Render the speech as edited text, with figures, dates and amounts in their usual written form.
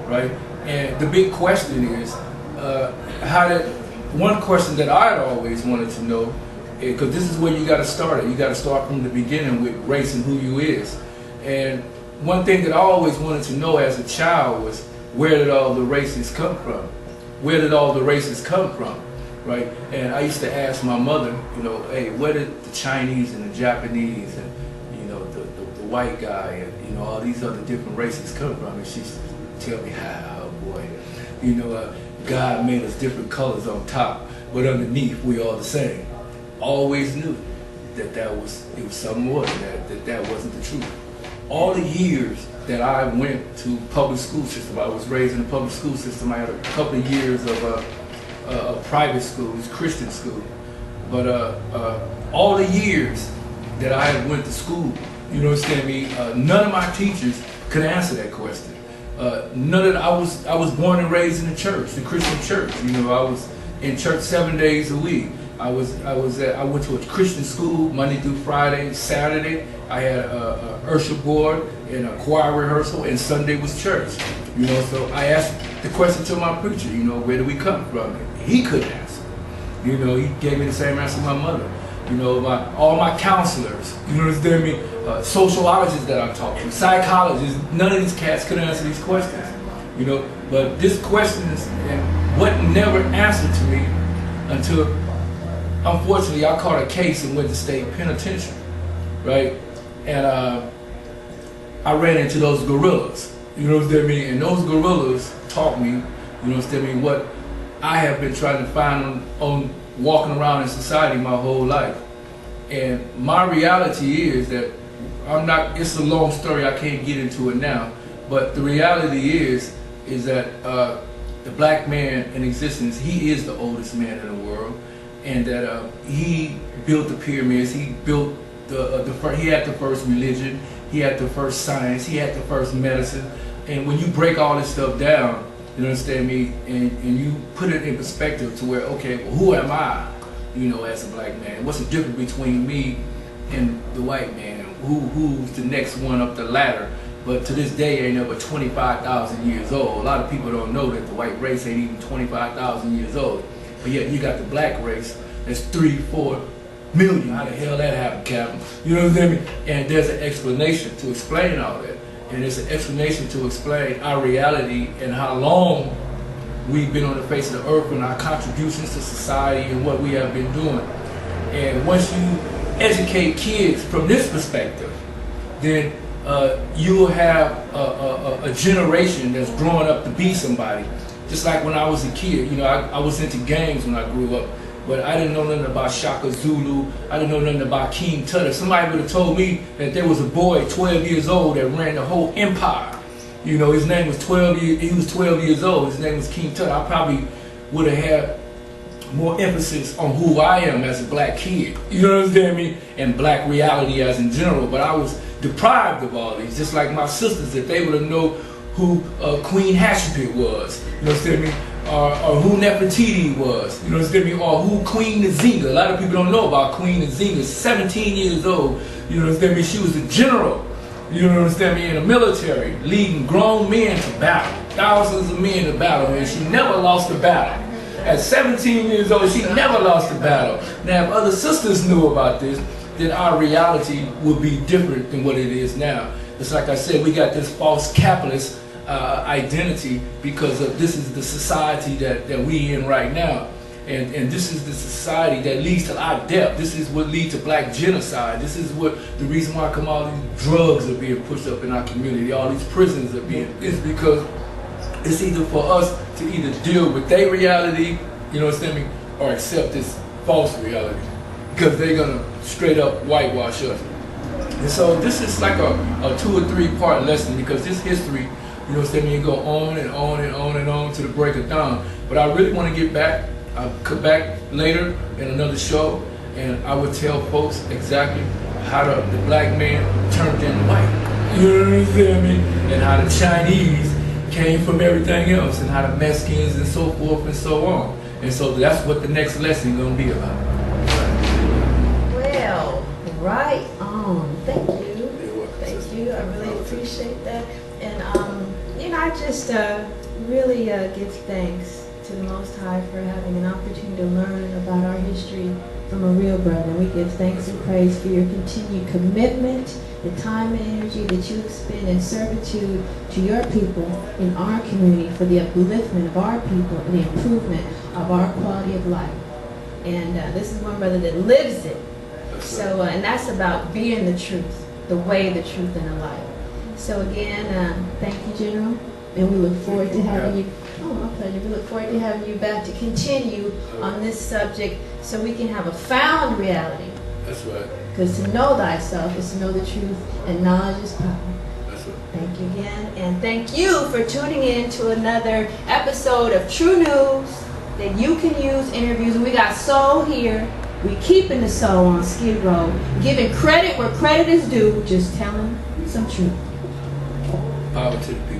right? And the big question is, one question that I had always wanted to know, because this is where you got to start it. You got to start from the beginning with race and who you is. And one thing that I always wanted to know as a child was, where did all the races come from? Where did all the races come from, right? And I used to ask my mother, you know, hey, where did the Chinese and the Japanese and, you know, the white guy and, you know, all these other different races come from? And she used to tell me, oh boy, you know, God made us different colors on top, but underneath we all the same. Always knew that it was something more than that wasn't the truth. All the years that I went to public school system, I was raised in a public school system. I had a couple of years of private schools, Christian school. But all the years that I went to school, you know what I'm saying, none of my teachers could answer that question. I was born and raised in the church, the Christian church. You know, I was in church 7 days a week. I went to a Christian school Monday through Friday. Saturday I had a Ursha board and a choir rehearsal, and Sunday was church. You know, so I asked the question to my preacher, you know, where do we come from? And he couldn't answer. You know, he gave me the same answer my mother. You know, all my counselors, you know what I mean, sociologists that I talked to, psychologists, none of these cats could answer these questions. You know, but this question is, and what never answered to me until, unfortunately, I caught a case and went to state penitentiary, right? And I ran into those gorillas, you know what I mean? And those gorillas taught me, you know what I mean, what I have been trying to find on walking around in society my whole life. And my reality is that it's a long story, I can't get into it now, but the reality is that the black man in existence, he is the oldest man in the world. And that he built the pyramids, he built he had the first religion, he had the first science, he had the first medicine. And when you break all this stuff down, you understand me, and you put it in perspective to where, okay, well, who am I, you know, as a black man? What's the difference between me and the white man? Who's the next one up the ladder? But to this day, ain't over 25,000 years old. A lot of people don't know that the white race ain't even 25,000 years old. But yet you got the black race that's 3-4 million. How the hell that happened, Captain? You know what I mean? And there's an explanation to explain all that. And there's an explanation to explain our reality and how long we've been on the face of the earth and our contributions to society and what we have been doing. And once you educate kids from this perspective, then you will have a generation that's growing up to be somebody. Just like when I was a kid, you know, I was into games when I grew up, but I didn't know nothing about Shaka Zulu. I didn't know nothing about King Tut. If somebody would have told me that there was a boy 12 years old that ran the whole empire, you know, his name was 12 years old, his name was King Tut, I probably would have had more emphasis on who I am as a black kid, you know what I mean, and black reality as in general. But I was deprived of all these, just like my sisters, if they would have known who Queen Hatshepsut was, you know what I mean, or who Nefertiti was, you know what I mean, or who Queen Nzinga. A lot of people don't know about Queen Nzinga. 17 years old, you know what I mean, she was a general, you know what I mean, in the military, leading grown men to battle, thousands of men to battle, and she never lost a battle. At 17 years old, she never lost a battle. Now, if other sisters knew about this, then our reality would be different than what it is now. It's like I said, we got this false capitalist identity because of this is the society that we in right now. And this is the society that leads to our death. This is what leads to black genocide. This is what the reason why all these drugs are being pushed up in our community, all these prisons are being, is because it's either for us to either deal with their reality, you know what I mean, or accept this false reality. Because they're gonna straight up whitewash us. And so this is like a 2 or 3 part lesson, because this history, you know what I mean, go on and on and on and on to the break of dawn. But I really want to get back. I'll come back later in another show, and I would tell folks exactly how the black man turned into white. You know what I mean? And how the Chinese came from everything else, and how the Mexicans and so forth and so on. And so that's what the next lesson is going to be about. Well, right on. Thank you. Thank you. I really appreciate that. And, you know, I I just really give thanks to the Most High for having an opportunity to learn about our history from a real brother. We give thanks and praise for your continued commitment, the time and energy that you expend in servitude to your people in our community for the upliftment of our people and the improvement of our quality of life. And this is one brother that lives it. So, and that's about being the truth, the way, the truth, and the life. So again, thank you, General, and we look forward to having you. Oh, my pleasure. We look forward to having you back to continue on this subject, so we can have a found reality. That's right. Because to know thyself is to know the truth, and knowledge is power. That's right. Thank you again, and thank you for tuning in to another episode of True News that you can use interviews. And we got Soul here. We keeping the soul on Skid Row, giving credit where credit is due, just telling some truth. Power to the people.